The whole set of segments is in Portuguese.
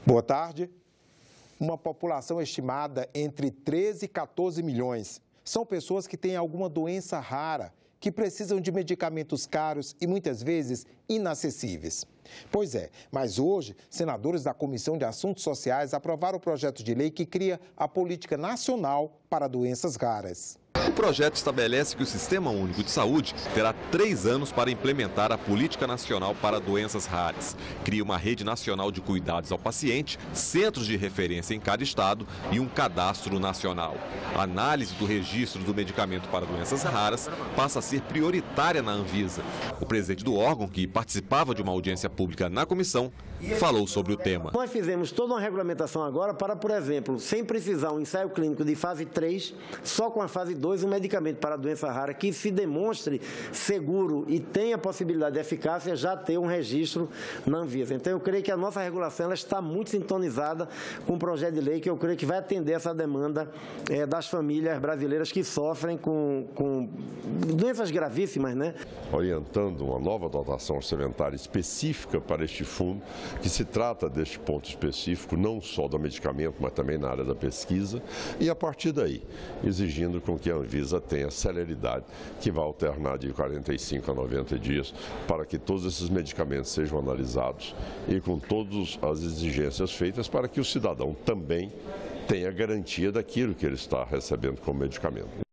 Boa tarde. Uma população estimada entre 13 e 14 milhões. São pessoas que têm alguma doença rara, que precisam de medicamentos caros e muitas vezes inacessíveis. Pois é, mas hoje, senadores da Comissão de Assuntos Sociais aprovaram o projeto de lei que cria a Política Nacional para Doenças Raras. O projeto estabelece que o Sistema Único de Saúde terá 3 anos para implementar a Política Nacional para Doenças Raras. Cria uma rede nacional de cuidados ao paciente, centros de referência em cada estado e um cadastro nacional. A análise do registro do medicamento para doenças raras passa a ser prioritária na Anvisa. O presidente do órgão, que participava de uma audiência pública na comissão, falou sobre o tema. Nós fizemos toda uma regulamentação agora para, por exemplo, sem precisar um ensaio clínico de fase 3, só com a fase 2, um medicamento para doença rara que se demonstre seguro e tenha possibilidade de eficácia, já ter um registro na Anvisa. Então, eu creio que a nossa regulação ela está muito sintonizada com o projeto de lei que eu creio que vai atender essa demanda das famílias brasileiras que sofrem com doenças gravíssimas, né? Orientando uma nova dotação orçamentária específica para este fundo, que se trata deste ponto específico, não só do medicamento, mas também na área da pesquisa, e a partir daí, exigindo com que a Anvisa tenha celeridade, que vai alternar de 45 a 90 dias, para que todos esses medicamentos sejam analisados e com todas as exigências feitas para que o cidadão também tenha garantia daquilo que ele está recebendo como medicamento.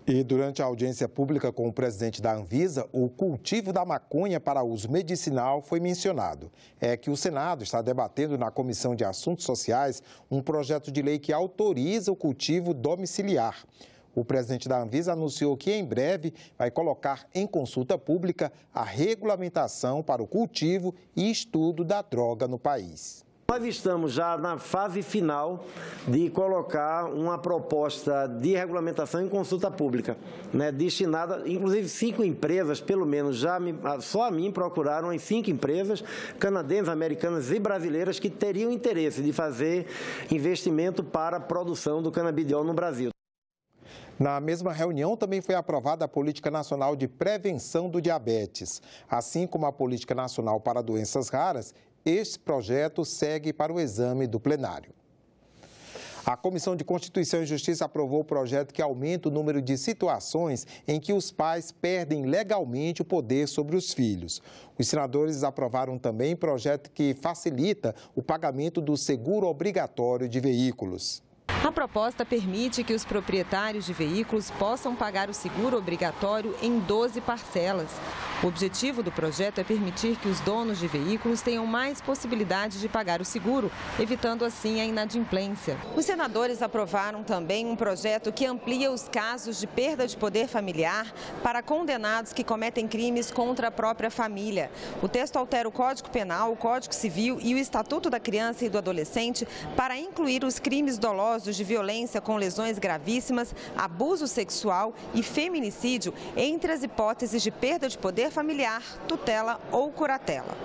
E durante a audiência pública com o presidente da Anvisa, o cultivo da maconha para uso medicinal foi mencionado. É que o Senado está debatendo na Comissão de Assuntos Sociais um projeto de lei que autoriza o cultivo domiciliar. O presidente da Anvisa anunciou que em breve vai colocar em consulta pública a regulamentação para o cultivo e estudo da droga no país. Nós estamos já na fase final de colocar uma proposta de regulamentação em consulta pública, né, destinada, inclusive 5 empresas, pelo menos, só a mim procuraram as 5 empresas canadenses, americanas e brasileiras que teriam interesse de fazer investimento para a produção do canabidiol no Brasil. Na mesma reunião, também foi aprovada a Política Nacional de Prevenção do Diabetes. Assim como a Política Nacional para Doenças Raras, este projeto segue para o exame do plenário. A Comissão de Constituição e Justiça aprovou o projeto que aumenta o número de situações em que os pais perdem legalmente o poder sobre os filhos. Os senadores aprovaram também projeto que facilita o pagamento do seguro obrigatório de veículos. A proposta permite que os proprietários de veículos possam pagar o seguro obrigatório em 12 parcelas. O objetivo do projeto é permitir que os donos de veículos tenham mais possibilidade de pagar o seguro, evitando assim a inadimplência. Os senadores aprovaram também um projeto que amplia os casos de perda de poder familiar para condenados que cometem crimes contra a própria família. O texto altera o Código Penal, o Código Civil e o Estatuto da Criança e do Adolescente para incluir os crimes dolosos de violência com lesões gravíssimas, abuso sexual e feminicídio entre as hipóteses de perda de poder familiar, tutela ou curatela.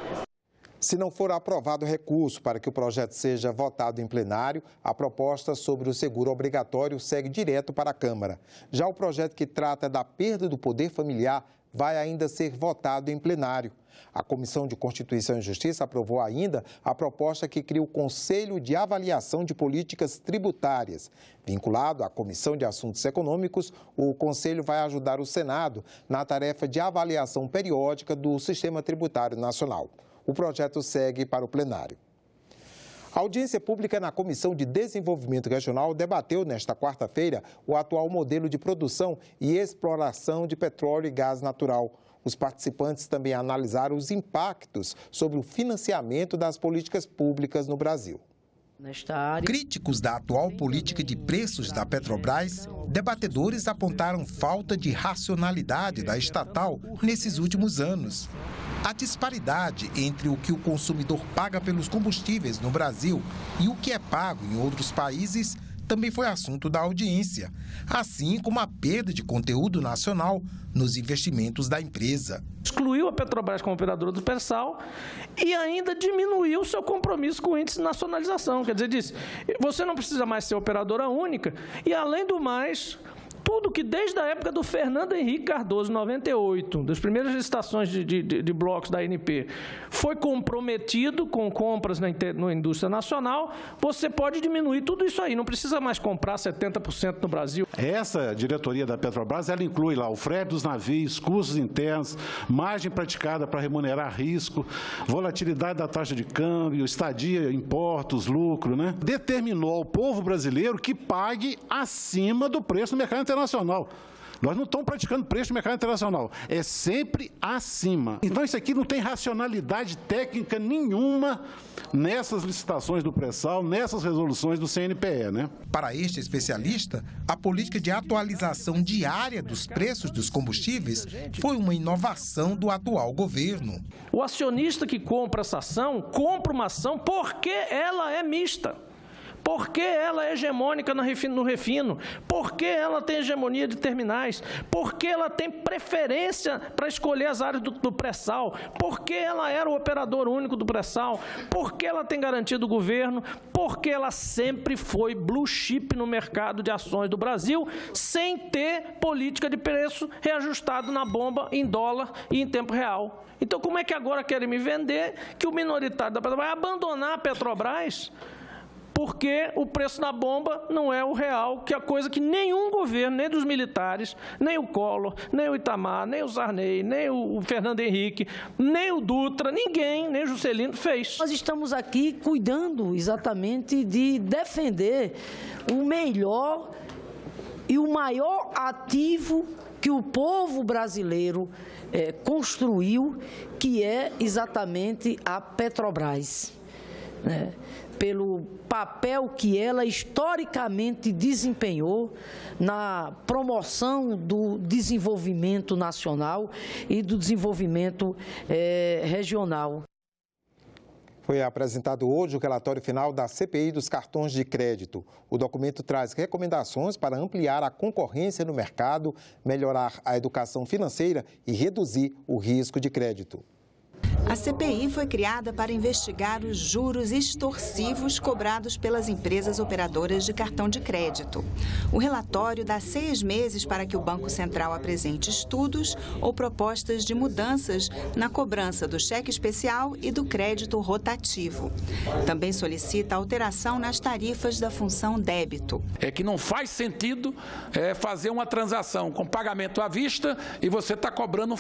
Se não for aprovado o recurso para que o projeto seja votado em plenário, a proposta sobre o seguro obrigatório segue direto para a Câmara. Já o projeto que trata da perda do poder familiar vai ainda ser votado em plenário. A Comissão de Constituição e Justiça aprovou ainda a proposta que cria o Conselho de Avaliação de Políticas Tributárias. Vinculado à Comissão de Assuntos Econômicos, o Conselho vai ajudar o Senado na tarefa de avaliação periódica do Sistema Tributário Nacional. O projeto segue para o plenário. A audiência pública na Comissão de Desenvolvimento Regional debateu nesta quarta-feira o atual modelo de produção e exploração de petróleo e gás natural. Os participantes também analisaram os impactos sobre o financiamento das políticas públicas no Brasil. Críticos da atual política de preços da Petrobras, debatedores apontaram falta de racionalidade da estatal nesses últimos anos. A disparidade entre o que o consumidor paga pelos combustíveis no Brasil e o que é pago em outros países também foi assunto da audiência, assim como a perda de conteúdo nacional nos investimentos da empresa. Excluiu a Petrobras como operadora do pré-sal e ainda diminuiu seu compromisso com o índice de nacionalização. Quer dizer, disse, você não precisa mais ser operadora única e, além do mais, tudo que desde a época do Fernando Henrique Cardoso, 98, das primeiras licitações de blocos da ANP, foi comprometido com compras na indústria nacional, você pode diminuir tudo isso aí, não precisa mais comprar 70% no Brasil. Essa diretoria da Petrobras, ela inclui lá o frete dos navios, custos internos, margem praticada para remunerar risco, volatilidade da taxa de câmbio, estadia, impostos, lucro, né? Determinou ao povo brasileiro que pague acima do preço no mercado internacional. Nós não estamos praticando preço no mercado internacional, é sempre acima. Então isso aqui não tem racionalidade técnica nenhuma nessas licitações do pré-sal, nessas resoluções do CNPE, né? Para este especialista, a política de atualização diária dos preços dos combustíveis foi uma inovação do atual governo. O acionista que compra essa ação, compra uma ação porque ela é mista. Porque ela é hegemônica no refino, porque ela tem hegemonia de terminais, porque ela tem preferência para escolher as áreas do pré-sal, porque ela era o operador único do pré-sal, porque ela tem garantia do governo, porque ela sempre foi blue chip no mercado de ações do Brasil, sem ter política de preço reajustado na bomba em dólar e em tempo real. Então, como é que agora querem me vender que o minoritário da Petrobras vai abandonar a Petrobras? Porque o preço da bomba não é o real, que é a coisa que nenhum governo, nem dos militares, nem o Collor, nem o Itamar, nem o Sarney, nem o Fernando Henrique, nem o Dutra, ninguém, nem o Juscelino fez. Nós estamos aqui cuidando exatamente de defender o melhor e o maior ativo que o povo brasileiro construiu, que é exatamente a Petrobras, né? Pelo papel que ela historicamente desempenhou na promoção do desenvolvimento nacional e do desenvolvimento regional. Foi apresentado hoje o relatório final da CPI dos cartões de crédito. O documento traz recomendações para ampliar a concorrência no mercado, melhorar a educação financeira e reduzir o risco de crédito. A CPI foi criada para investigar os juros extorsivos cobrados pelas empresas operadoras de cartão de crédito. O relatório dá 6 meses para que o Banco Central apresente estudos ou propostas de mudanças na cobrança do cheque especial e do crédito rotativo. Também solicita alteração nas tarifas da função débito. É que não faz sentido fazer uma transação com pagamento à vista e você está cobrando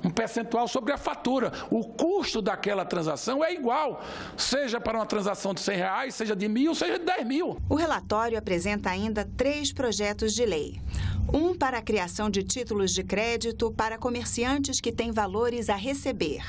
um percentual sobre a fatura. O custo daquela transação é igual, seja para uma transação de R$100, seja de 1.000, seja de 10.000. O relatório apresenta ainda 3 projetos de lei. Um para a criação de títulos de crédito para comerciantes que têm valores a receber.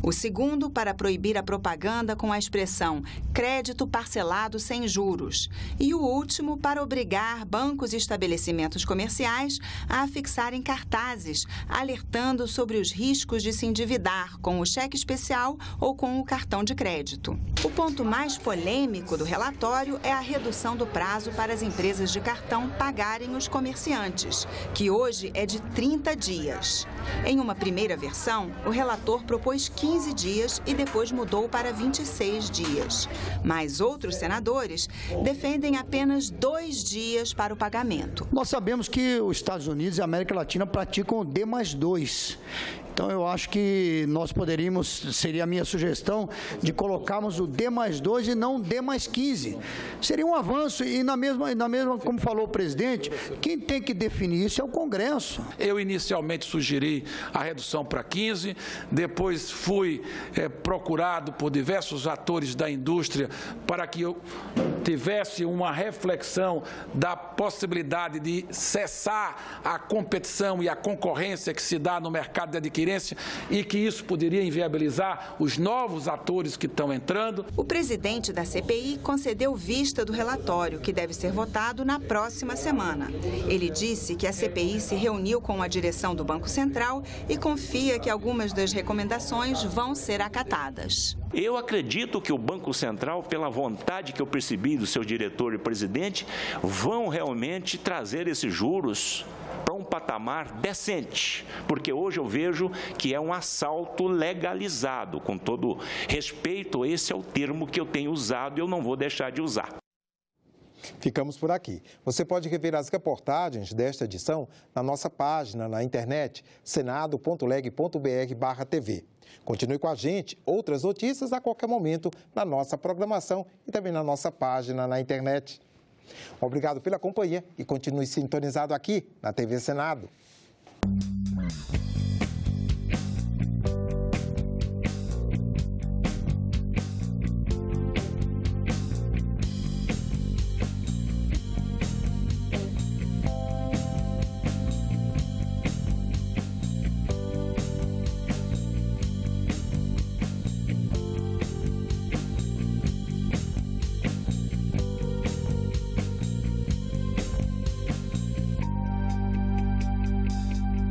O segundo para proibir a propaganda com a expressão crédito parcelado sem juros. E o último para obrigar bancos e estabelecimentos comerciais a afixarem cartazes, alertando sobre os riscos de se endividar com o cheque especial ou com o cartão de crédito. O ponto mais polêmico do relatório é a redução do prazo para as empresas de cartão pagarem os comerciantes, que hoje é de 30 dias. Em uma primeira versão, o relator propôs 15 dias e depois mudou para 26 dias. Mas outros senadores defendem apenas 2 dias para o pagamento. Nós sabemos que os Estados Unidos e a América Latina praticam o D+2. Então, eu acho que nós poderíamos, seria a minha sugestão, de colocarmos o D+2 e não o D+15. Seria um avanço e na mesma, como falou o presidente, quem tem que definir isso é o Congresso. Eu inicialmente sugeri a redução para 15, depois fui procurado por diversos atores da indústria para que eu tivesse uma reflexão da possibilidade de cessar a competição e a concorrência que se dá no mercado de adquirência e que isso poderia inviabilizar os novos atores que estão entrando. O presidente da CPI concedeu vista do relatório, que deve ser votado na próxima semana. Ele disse que a CPI se reuniu com a direção do Banco Central e confia que algumas das recomendações vão ser acatadas. Eu acredito que o Banco Central, pela vontade que eu percebi do seu diretor e presidente, vão realmente trazer esses juros para um patamar decente, porque hoje eu vejo que é um assalto legalizado. Com todo respeito, esse é o termo que eu tenho usado e eu não vou deixar de usar. Ficamos por aqui. Você pode rever as reportagens desta edição na nossa página na internet, senado.leg.br/TV. Continue com a gente, outras notícias a qualquer momento na nossa programação e também na nossa página na internet. Obrigado pela companhia e continue sintonizado aqui na TV Senado.